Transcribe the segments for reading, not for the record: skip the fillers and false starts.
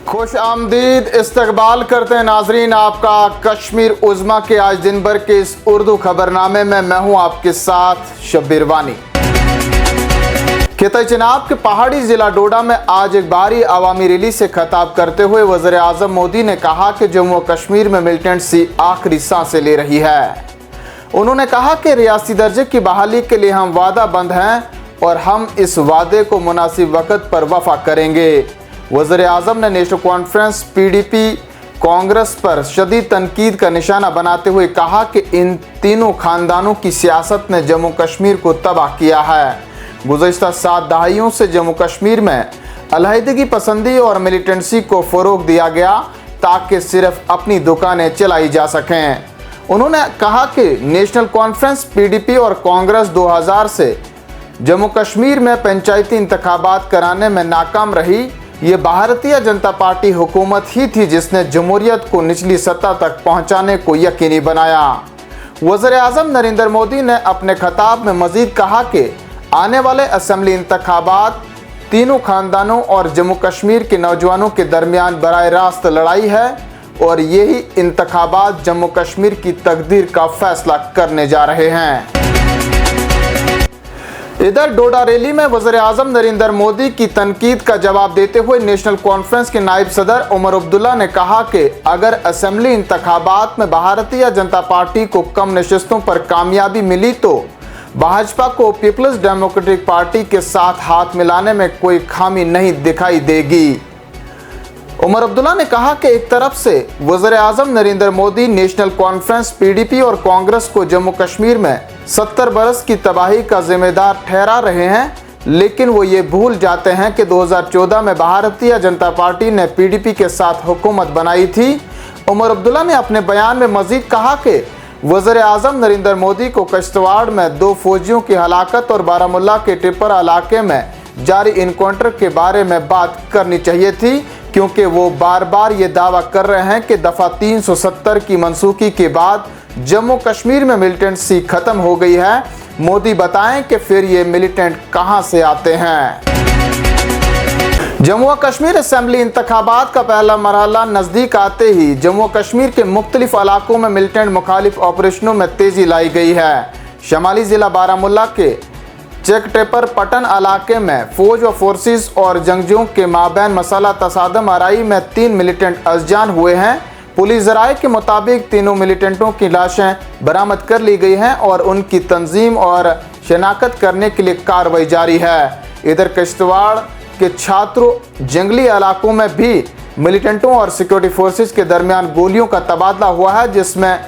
खुश आमदीद इस्तकबाल करते हैं नाजरीन आपका कश्मीर उज़्मा के आज दिन भर के इस उर्दू खबरनामे में। मैं हूं आपके साथ शब्बीर वानी। खिता चनाब के पहाड़ी जिला डोडा में आज एक भारी अवामी रैली से खिताब करते हुए वज़ीर आज़म मोदी ने कहा कि जम्मू कश्मीर में मिलिटेंसी आखिरी सांसें ले रही है। उन्होंने कहा कि रियासी दर्जे की बहाली के लिए हम वादाबंद हैं और हम इस वादे को मुनासिब वक्त पर वफा करेंगे। वज़ीर आज़म ने नेशनल कॉन्फ्रेंस PDP कांग्रेस पर शदीद तनकीद का निशाना बनाते हुए कहा कि इन तीनों खानदानों की सियासत ने जम्मू कश्मीर को तबाह किया है। गुज़श्ता 7 दहाइयों से जम्मू कश्मीर में अलहदगी पसंदी और मिलिटेंसी को फ़रोग़ दिया गया ताकि सिर्फ अपनी दुकानें चलाई जा सकें। उन्होंने कहा कि नेशनल कॉन्फ्रेंस PDP और कांग्रेस 2000 से जम्मू कश्मीर में पंचायती इंतखाबात कराने में नाकाम रही। ये भारतीय जनता पार्टी हुकूमत ही थी जिसने जमहूरियत को निचली सतह तक पहुंचाने को यकीनी बनाया। वज़ीर आज़म नरेंद्र मोदी ने अपने खिताब में मजीद कहा कि आने वाले असेंबली इंतखाबात तीनों खानदानों और जम्मू कश्मीर के नौजवानों के दरमियान बराह रास्त लड़ाई है और यही इंतखाबात जम्मू कश्मीर की तकदीर का फैसला करने जा रहे हैं। इधर डोडा रैली में वज़ीर आज़म नरेंद्र मोदी की तनकीद का जवाब देते हुए नेशनल कॉन्फ्रेंस के नायब सदर उमर अब्दुल्ला ने कहा कि अगर असेंबली इंतखाबात में भारतीय जनता पार्टी को कम नशिस्तों पर कामयाबी मिली तो भाजपा को पीपल्स डेमोक्रेटिक पार्टी के साथ हाथ मिलाने में कोई खामी नहीं दिखाई देगी। उमर अब्दुल्ला ने कहा कि एक तरफ से वज़ीर आज़म Narendra Modi National Conference PDP और कांग्रेस को जम्मू कश्मीर में 70 बरस की तबाही का जिम्मेदार ठहरा रहे हैं, लेकिन वो ये भूल जाते हैं कि 2014 में भारतीय जनता पार्टी ने PDP के साथ हुकूमत बनाई थी। उमर अब्दुल्ला ने अपने बयान में मजीद कहा कि वज़ीर आज़म नरेंद्र मोदी को किश्तवाड़ में 2 फौजियों की हलाकत और बारामुल्ला के टिप्पर इलाके में जारी इनकाउंटर के बारे में बात करनी चाहिए थी, क्योंकि वो बार बार ये दावा कर रहे हैं कि दफ़ा 370 की मनसूखी के बाद जम्मू कश्मीर में मिलिटेंसी ख़त्म हो गई है। मोदी बताएं कि फिर ये मिलिटेंट कहां से आते हैं। जम्मू कश्मीर असेंबली इंतखाबात का पहला मरहला नज़दीक आते ही जम्मू कश्मीर के मुख्तलिफ इलाकों में मिलिटेंट मुखालिफ ऑपरेशनों में तेज़ी लाई गई है। शमाली ज़िला बारामुल्ला के चेकटेपर पटन इलाके में फौज व फोर्सेस और जंगजुओं के माबैन मसाला तसादम आराई में 3 मिलिटेंट अज़जान हुए हैं। पुलिस ज़राए के मुताबिक तीनों मिलिटेंटों की लाशें बरामद कर ली गई हैं और उनकी तंजीम और शनाख्त करने के लिए कार्रवाई जारी है। इधर किश्तवाड़ के छात्रों जंगली इलाकों में भी मिलिटेंटों और सिक्योरिटी फोर्सेस के दरमियान गोलियों का तबादला हुआ है, जिसमें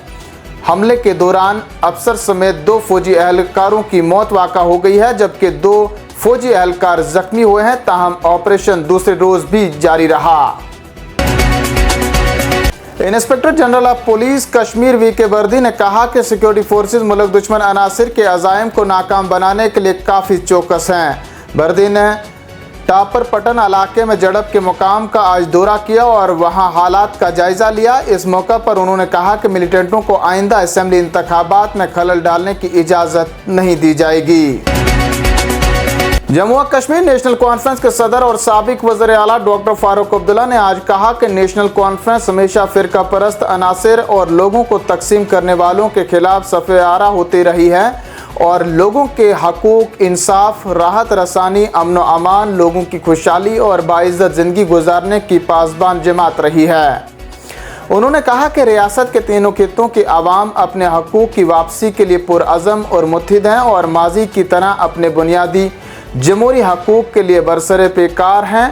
हमले के दौरान अफसर समेत 2 फौजी एहलकारों की मौत वाक़ा हो गई है, जबकि 2 फौजी एहलकार जख्मी हुए हैं। ताहम ऑपरेशन दूसरे रोज़ भी जारी रहा। Inspector general of police Kashmir VK वर्दी ने कहा कि सिक्योरिटी फोर्सेस मुल्क दुश्मन अनासिर के अज़ाइम को नाकाम बनाने के लिए काफ़ी चौकस हैं। वर्दी ने टापर पटन इलाके में झड़प के मुकाम का आज दौरा किया और वहां हालात का जायज़ा लिया। इस मौका पर उन्होंने कहा कि मिलिटेंटों को आइंदा असेंबली इंतखाबात में खलल डालने की इजाज़त नहीं दी जाएगी। जम्मू कश्मीर नेशनल कॉन्फ्रेंस के सदर और साबिक वज़ीर आला डॉक्टर फारूक अब्दुल्ला ने आज कहा कि नेशनल कॉन्फ्रेंस हमेशा फ़िरका परस्त अनासिर और लोगों को तकसीम करने वालों के खिलाफ सफ़े आरा होती रही है और लोगों के हकूक़, इंसाफ, राहत रसानी, अमन व अमान, लोगों की खुशहाली और बाइज़्ज़त ज़िंदगी गुजारने की पासबान जमात रही है। उन्होंने कहा कि रियासत के तीनों खित्तों की आवाम अपने हकूक़ की वापसी के लिए पुरअज़म और मुत्तहिद हैं और माजी की तरह अपने बुनियादी जमहूरी हकूक़ के लिए बरसरे पेकार हैं।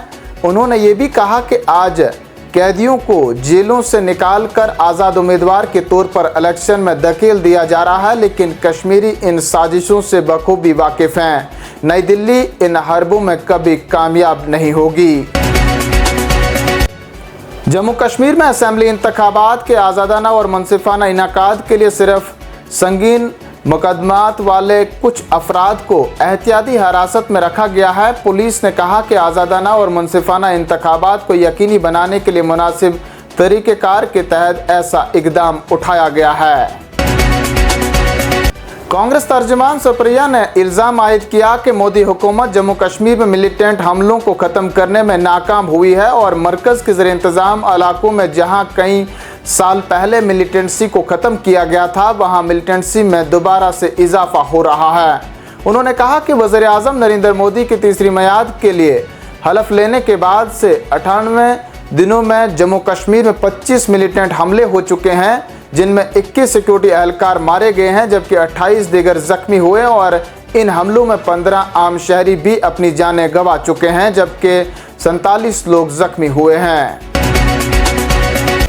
उन्होंने ये भी कहा कि आज कैदियों को जेलों से निकाल कर आज़ाद उम्मीदवार के तौर पर इलेक्शन में धकेल दिया जा रहा है, लेकिन कश्मीरी इन साजिशों से बखूबी वाकिफ़ हैं। नई दिल्ली इन हरबों में कभी कामयाब नहीं होगी। जम्मू कश्मीर में असेंबली इंतखाबात के आज़ादाना और मुनसिफाना इनाकाद के लिए सिर्फ संगीन मुकदमात वाले कुछ अफराद को एहतियाती हिरासत में रखा गया है। पुलिस ने कहा कि आज़ादाना और मुनसिफाना इंतखाबात को यकीनी बनाने के लिए मुनासिब तरीक़ेकार के तहत ऐसा इक़दाम उठाया गया है। कांग्रेस तर्जुमान सुप्रिया ने इल्ज़ाम आयद किया कि मोदी हुकूमत जम्मू कश्मीर में मिलिटेंट हमलों को ख़त्म करने में नाकाम हुई है और मरकज़ के ज़ेर इंतज़ाम इलाकों में जहां कई साल पहले मिलिटेंसी को ख़त्म किया गया था वहां मिलिटेंसी में दोबारा से इजाफा हो रहा है। उन्होंने कहा कि वज़ीर-ए-आज़म नरेंद्र मोदी की तीसरी मियाद के लिए हलफ लेने के बाद से 98 दिनों में जम्मू कश्मीर में 25 मिलिटेंट हमले हो चुके हैं, जिनमें 21 सिक्योरिटी एहलकार मारे गए हैं जबकि 28 दीगर जख्मी हुए और इन हमलों में 15 आम शहरी भी अपनी जानें गंवा चुके हैं जबकि 47 लोग जख्मी हुए हैं।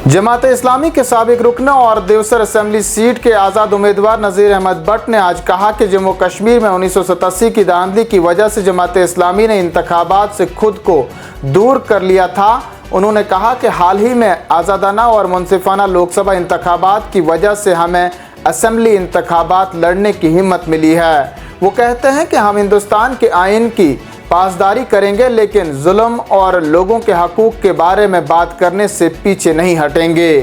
जमात इस्लामी के साबिक रुकन और देवसर असेंबली सीट के आज़ाद उम्मीदवार नज़ीर अहमद भट्ट ने आज कहा कि जम्मू कश्मीर में 1987 की धांधली की वजह से जमात इस्लामी ने इंतखाबात से खुद को दूर कर लिया था। उन्होंने कहा कि हाल ही में आज़ादाना और मुनसिफाना लोकसभा इंतखाबात की वजह से हमें असेंबली इंतखाबात लड़ने की हिम्मत मिली है। वो कहते हैं कि हम हिंदुस्तान के आइन की पासदारी करेंगे लेकिन जुल्म और लोगों के हकूक़ के बारे में बात करने से पीछे नहीं हटेंगे।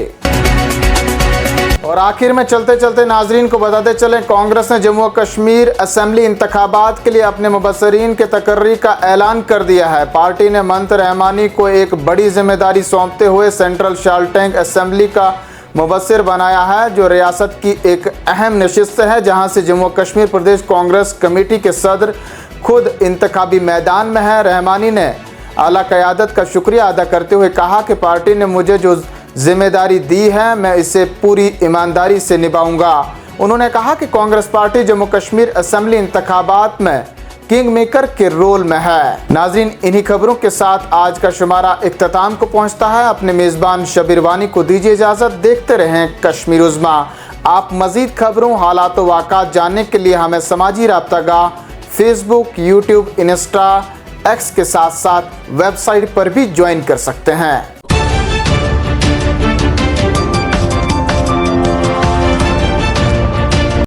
और आखिर में चलते चलते नाजरीन को बताते चलें, कांग्रेस ने जम्मू कश्मीर असेंबली इंतखाबात के लिए अपने मुबस्सरीन के तकर्री का ऐलान कर दिया है। पार्टी ने मंत रहमानी को एक बड़ी जिम्मेदारी सौंपते हुए सेंट्रल शालटैंक असेंबली का मुबस्सिर बनाया है, जो रियासत की एक अहम नशिस्त है जहां से जम्मू कश्मीर प्रदेश कांग्रेस कमेटी के सदर खुद इंतखाबी मैदान में है। रहमानी ने आला क़यादत का शुक्रिया अदा करते हुए कहा कि पार्टी ने मुझे जो जिम्मेदारी दी है मैं इसे पूरी ईमानदारी से निभाऊंगा। उन्होंने कहा कि कांग्रेस पार्टी जम्मू कश्मीर असेंबली इंतखाबात में किंग मेकर के रोल में है। नाज़रीन, इन्हीं खबरों के साथ आज का शुमारा इख्तिताम को पहुंचता है। अपने मेज़बान शबीर वानी को दीजिए इजाज़त। देखते रहें कश्मीर उज़्मा। आप मज़ीद खबरों, हालात व वाक़ात जानने के लिए हमें समाजी राब्ता फेसबुक, यूट्यूब, इंस्टा, एक्स के साथ साथ वेबसाइट पर भी ज्वाइन कर सकते हैं।